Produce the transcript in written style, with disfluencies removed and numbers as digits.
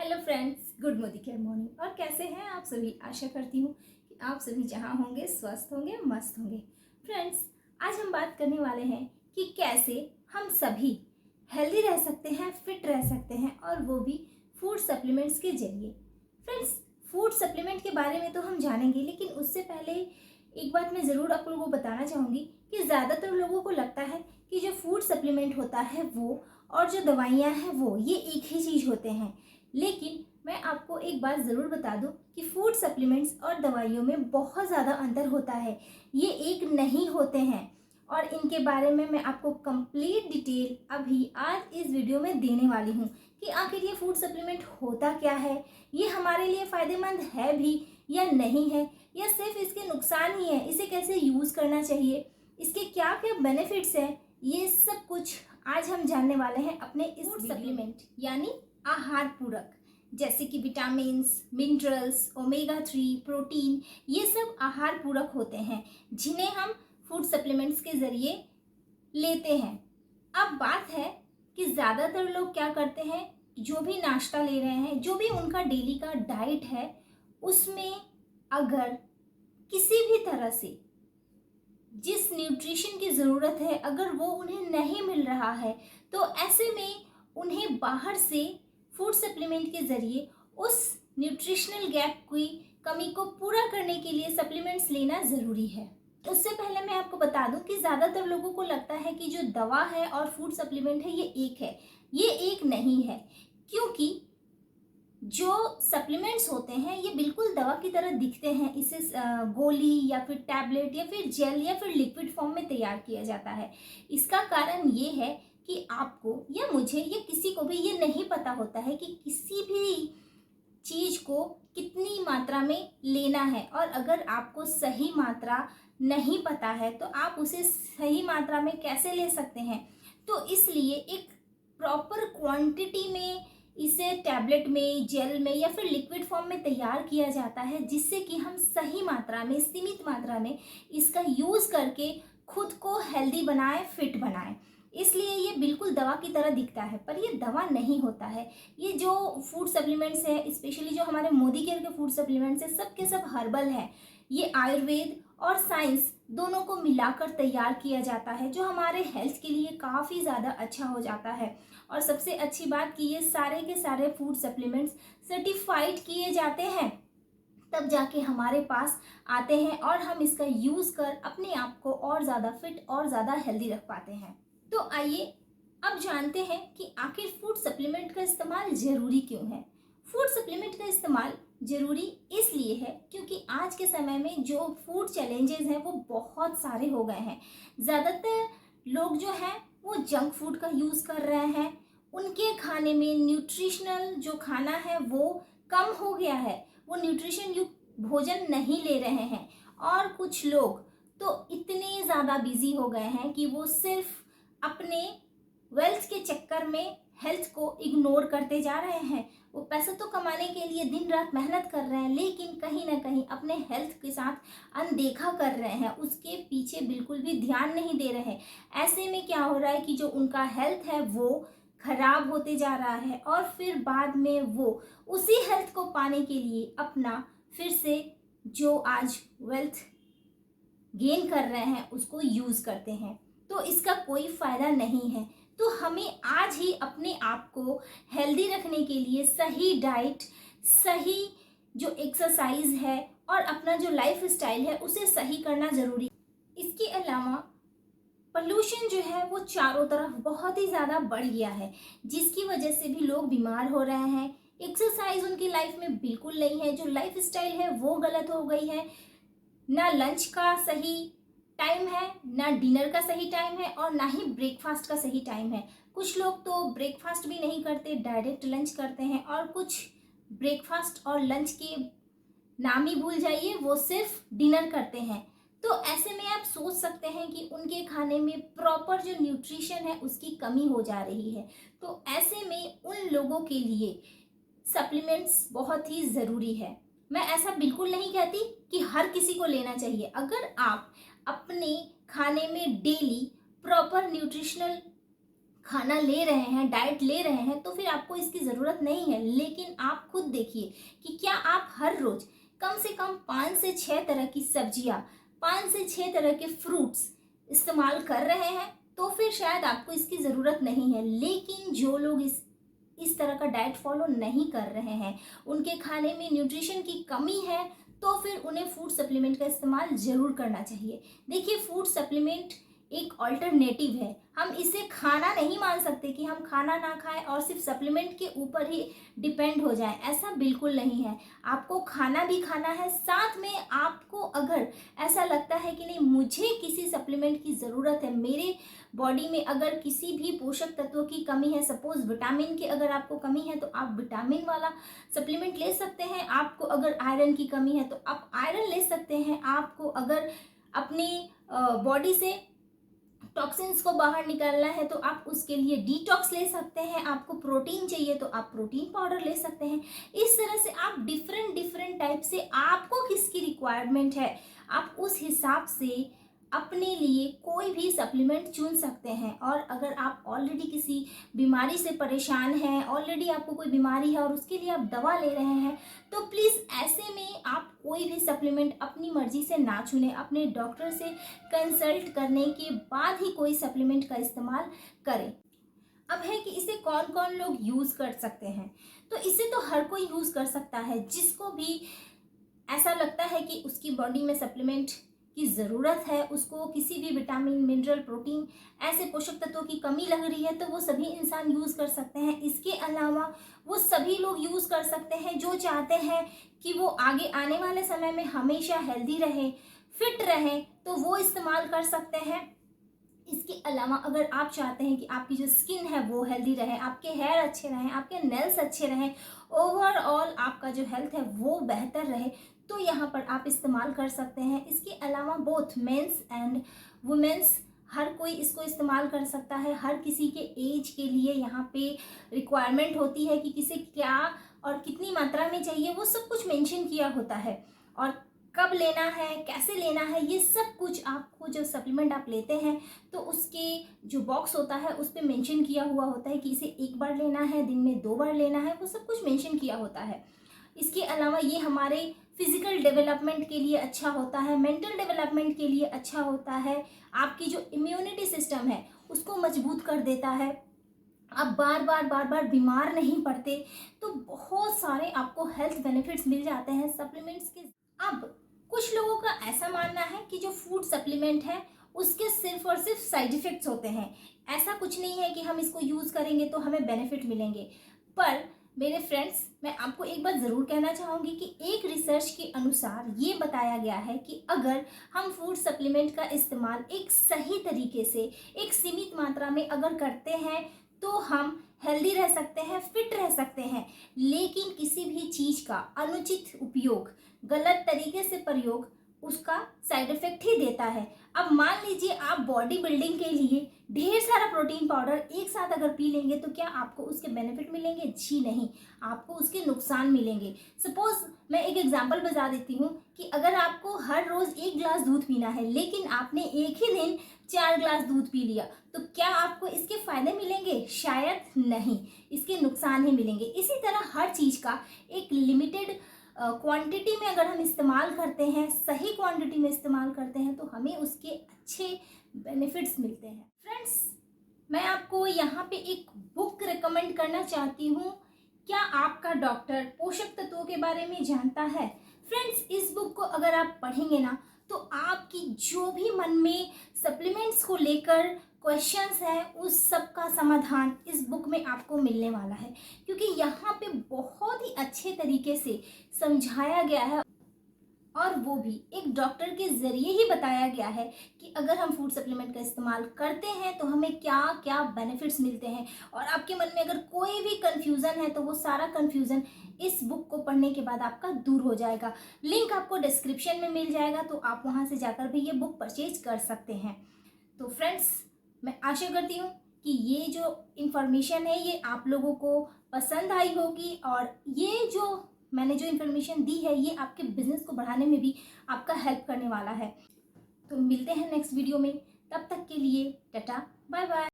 Hello friends, good morning. और कैसे हैं आप सभी? आशा करती हूँ कि आप सभी जहाँ होंगे स्वस्थ होंगे, मस्त होंगे। फ्रेंड्स, आज हम बात करने वाले हैं कि कैसे हम सभी हेल्दी रह सकते हैं, फिट रह सकते हैं, और वो भी फूड सप्लीमेंट्स के जरिए। फ्रेंड्स, फूड सप्लीमेंट के बारे में तो हम जानेंगे, लेकिन उससे पहले एक बात मैं ज़रूर आप लोगों को बताना चाहूँगी कि ज़्यादातर लोगों को लगता है कि जो फूड सप्लीमेंट होता है वो और जो दवाइयाँ हैं वो ये एक ही चीज़ होते हैं। लेकिन मैं आपको एक बात ज़रूर बता दूं कि फूड सप्लीमेंट्स और दवाइयों में बहुत ज़्यादा अंतर होता है। ये एक नहीं होते हैं, और इनके बारे में मैं आपको कंप्लीट डिटेल अभी आज इस वीडियो में देने वाली हूँ कि आखिर ये फूड सप्लीमेंट होता क्या है, ये हमारे लिए फ़ायदेमंद है भी या नहीं है, या सिर्फ इसके नुकसान ही है, इसे कैसे यूज़ करना चाहिए, इसके क्या क्या बेनिफिट्स हैं, ये सब कुछ आज हम जानने वाले हैं अपने इस फूड सप्लीमेंट यानी आहार पूरक। जैसे कि विटामिन्स, मिनरल्स, ओमेगा 3, प्रोटीन, ये सब आहार पूरक होते हैं जिन्हें हम फूड सप्लीमेंट्स के ज़रिए लेते हैं। अब बात है कि ज़्यादातर लोग क्या करते हैं, जो भी नाश्ता ले रहे हैं, जो भी उनका डेली का डाइट है, उसमें अगर किसी भी तरह से जिस न्यूट्रिशन की ज़रूरत है अगर वो उन्हें नहीं मिल रहा है, तो ऐसे में उन्हें बाहर से फूड सप्लीमेंट के ज़रिए उस न्यूट्रिशनल गैप की कमी को पूरा करने के लिए सप्लीमेंट्स लेना ज़रूरी है। उससे पहले मैं आपको बता दूं कि ज़्यादातर लोगों को लगता है कि जो दवा है और फूड सप्लीमेंट है ये एक है। ये एक नहीं है, क्योंकि जो सप्लीमेंट्स होते हैं ये बिल्कुल दवा की तरह दिखते हैं। इसे गोली या फिर टैबलेट या फिर जेल या फिर लिक्विड फॉर्म में तैयार किया जाता है। इसका कारण ये है कि आपको या मुझे या किसी को भी ये नहीं पता होता है कि किसी भी चीज़ को कितनी मात्रा में लेना है, और अगर आपको सही मात्रा नहीं पता है तो आप उसे सही मात्रा में कैसे ले सकते हैं। तो इसलिए एक प्रॉपर क्वांटिटी में इसे टैबलेट में, जेल में या फिर लिक्विड फॉर्म में तैयार किया जाता है, जिससे कि हम सही मात्रा में, सीमित मात्रा में इसका यूज़ करके खुद को हेल्दी बनाएं, फिट बनाएं। इसलिए ये बिल्कुल दवा की तरह दिखता है, पर ये दवा नहीं होता है। ये जो फूड सप्लीमेंट्स है, स्पेशली जो हमारे मोदी केयर के फूड सप्लीमेंट्स है, सब के सब हर्बल है। ये आयुर्वेद और साइंस दोनों को मिलाकर तैयार किया जाता है, जो हमारे हेल्थ के लिए काफ़ी ज़्यादा अच्छा हो जाता है। और सबसे अच्छी बात कि ये सारे के सारे फूड सप्लीमेंट्स सर्टिफाइड किए जाते हैं, तब जाके हमारे पास आते हैं और हम इसका यूज़ कर अपने आप को और ज़्यादा फिट और ज़्यादा हेल्दी रख पाते हैं। तो आइए अब जानते हैं कि आखिर फूड सप्लीमेंट का इस्तेमाल ज़रूरी क्यों है। फूड सप्लीमेंट का इस्तेमाल ज़रूरी इसलिए है क्योंकि आज के समय में जो फूड चैलेंजेस हैं वो बहुत सारे हो गए हैं। ज़्यादातर लोग जो हैं वो जंक फूड का यूज़ कर रहे हैं। उनके खाने में न्यूट्रिशनल जो खाना है वो कम हो गया है, वो न्यूट्रिशन युक्त भोजन नहीं ले रहे हैं। और कुछ लोग तो इतने ज़्यादा बिजी हो गए हैं कि वो सिर्फ अपने वेल्थ के चक्कर में हेल्थ को इग्नोर करते जा रहे हैं। वो पैसा तो कमाने के लिए दिन रात मेहनत कर रहे हैं, लेकिन कहीं ना कहीं अपने हेल्थ के साथ अनदेखा कर रहे हैं, उसके पीछे बिल्कुल भी ध्यान नहीं दे रहे हैं। ऐसे में क्या हो रहा है कि जो उनका हेल्थ है वो खराब होते जा रहा है, और फिर बाद में वो उसी हेल्थ को पाने के लिए अपना फिर से जो आज वेल्थ गेन कर रहे हैं उसको यूज़ करते हैं। तो इसका कोई फ़ायदा नहीं है। तो हमें आज ही अपने आप को हेल्दी रखने के लिए सही डाइट, सही जो एक्सरसाइज है और अपना जो लाइफ स्टाइल है उसे सही करना ज़रूरी है। इसके अलावा पोल्यूशन जो है वो चारों तरफ बहुत ही ज़्यादा बढ़ गया है, जिसकी वजह से भी लोग बीमार हो रहे हैं। एक्सरसाइज उनकी लाइफ में बिल्कुल नहीं है, जो लाइफ स्टाइल है वो गलत हो गई है। ना लंच का सही टाइम है, ना डिनर का सही टाइम है, और ना ही ब्रेकफास्ट का सही टाइम है। कुछ लोग तो ब्रेकफास्ट भी नहीं करते, डायरेक्ट लंच करते हैं, और कुछ ब्रेकफास्ट और लंच के नाम ही भूल जाइए, वो सिर्फ डिनर करते हैं। तो ऐसे में आप सोच सकते हैं कि उनके खाने में प्रॉपर जो न्यूट्रिशन है उसकी कमी हो जा रही है। तो ऐसे में उन लोगों के लिए सप्लीमेंट्स बहुत ही ज़रूरी है। मैं ऐसा बिल्कुल नहीं कहती कि हर किसी को लेना चाहिए। अगर आप अपने खाने में डेली प्रॉपर न्यूट्रिशनल खाना ले रहे हैं, डाइट ले रहे हैं, तो फिर आपको इसकी ज़रूरत नहीं है। लेकिन आप खुद देखिए कि क्या आप हर रोज़ कम से कम 5 से 6 तरह की सब्जियां, 5 से 6 तरह के फ्रूट्स इस्तेमाल कर रहे हैं, तो फिर शायद आपको इसकी ज़रूरत नहीं है। लेकिन जो लोग इस तरह का डाइट फॉलो नहीं कर रहे हैं, उनके खाने में न्यूट्रिशन की कमी है, तो फिर उन्हें फूड सप्लीमेंट का इस्तेमाल ज़रूर करना चाहिए। देखिए, फूड सप्लीमेंट एक ऑल्टरनेटिव है। हम इसे खाना नहीं मान सकते कि हम खाना ना खाएं और सिर्फ सप्लीमेंट के ऊपर ही डिपेंड हो जाएं। ऐसा बिल्कुल नहीं है। आपको खाना भी खाना है, साथ में आपको अगर ऐसा लगता है कि नहीं मुझे किसी सप्लीमेंट की ज़रूरत है, मेरे बॉडी में अगर किसी भी पोषक तत्वों की कमी है, सपोज विटामिन की अगर आपको कमी है तो आप विटामिन वाला सप्लीमेंट ले सकते हैं। आपको अगर आयरन की कमी है तो आप आयरन ले सकते हैं। आपको अगर अपनी बॉडी से टॉक्सिन्स को बाहर निकालना है तो आप उसके लिए डिटॉक्स ले सकते हैं। आपको प्रोटीन चाहिए तो आप प्रोटीन पाउडर ले सकते हैं। इस तरह से आप डिफरेंट टाइप से आपको किसकी रिक्वायरमेंट है, आप उस हिसाब से अपने लिए कोई भी सप्लीमेंट चुन सकते हैं। और अगर आप ऑलरेडी किसी बीमारी से परेशान हैं, ऑलरेडी आपको कोई बीमारी है और उसके लिए आप दवा ले रहे हैं, तो प्लीज़ ऐसे में आप कोई भी सप्लीमेंट अपनी मर्जी से ना चुनें। अपने डॉक्टर से कंसल्ट करने के बाद ही कोई सप्लीमेंट का इस्तेमाल करें। अब है कि इसे कौन कौन लोग यूज़ कर सकते हैं, तो इसे तो हर कोई यूज़ कर सकता है। जिसको भी ऐसा लगता है कि उसकी बॉडी में सप्लीमेंट की ज़रूरत है, उसको किसी भी विटामिन, मिनरल, प्रोटीन ऐसे पोषक तत्वों की कमी लग रही है, तो वो सभी इंसान यूज़ कर सकते हैं। इसके अलावा वो सभी लोग यूज़ कर सकते हैं जो चाहते हैं कि वो आगे आने वाले समय में हमेशा हेल्दी रहे, फिट रहे, तो वो इस्तेमाल कर सकते हैं। इसके अलावा अगर आप चाहते हैं कि आपकी जो स्किन है वो हेल्दी रहे, आपके हेयर अच्छे रहें, आपके नेल्स अच्छे रहें, ओवरऑल आपका जो हेल्थ है वो बेहतर रहे, तो यहाँ पर आप इस्तेमाल कर सकते हैं। इसके अलावा बोथ मेंस एंड वुमेन्स हर कोई इसको इस्तेमाल कर सकता है। हर किसी के एज के लिए यहाँ पे रिक्वायरमेंट होती है कि किसे क्या और कितनी मात्रा में चाहिए, वो सब कुछ मेंशन किया होता है। और कब लेना है, कैसे लेना है, ये सब कुछ आपको जो सप्लीमेंट आप लेते हैं तो उसके जो बॉक्स होता है उस पर मेंशन किया हुआ होता है कि इसे एक बार लेना है, दिन में 2 बार लेना है, वो सब कुछ मेंशन किया होता है। इसके अलावा ये हमारे फिजिकल डेवलपमेंट के लिए अच्छा होता है, मेंटल डेवलपमेंट के लिए अच्छा होता है, आपकी जो इम्यूनिटी सिस्टम है उसको मजबूत कर देता है, आप बार बार बीमार नहीं पड़ते। तो बहुत सारे आपको हेल्थ बेनिफिट्स मिल जाते हैं सप्लीमेंट्स के। अब कुछ लोगों का ऐसा मानना है कि जो फूड सप्लीमेंट है उसके सिर्फ और सिर्फ साइड इफ़ेक्ट्स होते हैं। ऐसा कुछ नहीं है कि हम इसको यूज़ करेंगे तो हमें बेनिफिट मिलेंगे। पर मेरे फ्रेंड्स, मैं आपको एक बात ज़रूर कहना चाहूँगी कि एक रिसर्च के अनुसार ये बताया गया है कि अगर हम फूड सप्लीमेंट का इस्तेमाल एक सही तरीके से, एक सीमित मात्रा में अगर करते हैं तो हम हेल्दी रह सकते हैं, फिट रह सकते हैं। लेकिन किसी भी चीज़ का अनुचित उपयोग, गलत तरीके से प्रयोग उसका साइड इफेक्ट ही देता है। अब मान लीजिए आप बॉडी बिल्डिंग के लिए ढेर सारा प्रोटीन पाउडर एक साथ अगर पी लेंगे तो क्या आपको उसके बेनिफिट मिलेंगे? जी नहीं, आपको उसके नुकसान मिलेंगे। सपोज मैं एक एग्जांपल बता देती हूँ कि अगर आपको हर रोज़ 1 गिलास दूध पीना है लेकिन आपने एक ही दिन 4 गिलास दूध पी लिया, तो क्या आपको इसके फायदे मिलेंगे? शायद नहीं, इसके नुकसान ही मिलेंगे। इसी तरह हर चीज़ का एक लिमिटेड क्वांटिटी में अगर हम इस्तेमाल करते हैं, सही क्वांटिटी में इस्तेमाल करते हैं, तो हमें उसके अच्छे बेनिफिट्स मिलते हैं। फ्रेंड्स, मैं आपको यहाँ पे एक बुक रिकमेंड करना चाहती हूँ, क्या आपका डॉक्टर पोषक तत्वों के बारे में जानता है? फ्रेंड्स, इस बुक को अगर आप पढ़ेंगे ना तो आपकी जो भी मन में सप्लीमेंट्स को लेकर क्वेश्चंस हैं उस सब का समाधान इस बुक में आपको मिलने वाला है, क्योंकि यहाँ पे बहुत ही अच्छे तरीके से समझाया गया है और वो भी एक डॉक्टर के ज़रिए ही बताया गया है कि अगर हम फूड सप्लीमेंट का इस्तेमाल करते हैं तो हमें क्या क्या बेनिफिट्स मिलते हैं। और आपके मन में अगर कोई भी कन्फ्यूज़न है तो वो सारा कन्फ्यूज़न इस बुक को पढ़ने के बाद आपका दूर हो जाएगा। लिंक आपको डिस्क्रिप्शन में मिल जाएगा, तो आप वहाँ से जाकर भी ये बुक परचेज कर सकते हैं। तो फ्रेंड्स, मैं आशा करती हूँ कि ये जो इन्फॉर्मेशन है ये आप लोगों को पसंद आई होगी और ये जो मैंने जो इन्फॉर्मेशन दी है ये आपके बिजनेस को बढ़ाने में भी आपका हेल्प करने वाला है। तो मिलते हैं नेक्स्ट वीडियो में, तब तक के लिए टाटा बाय बाय।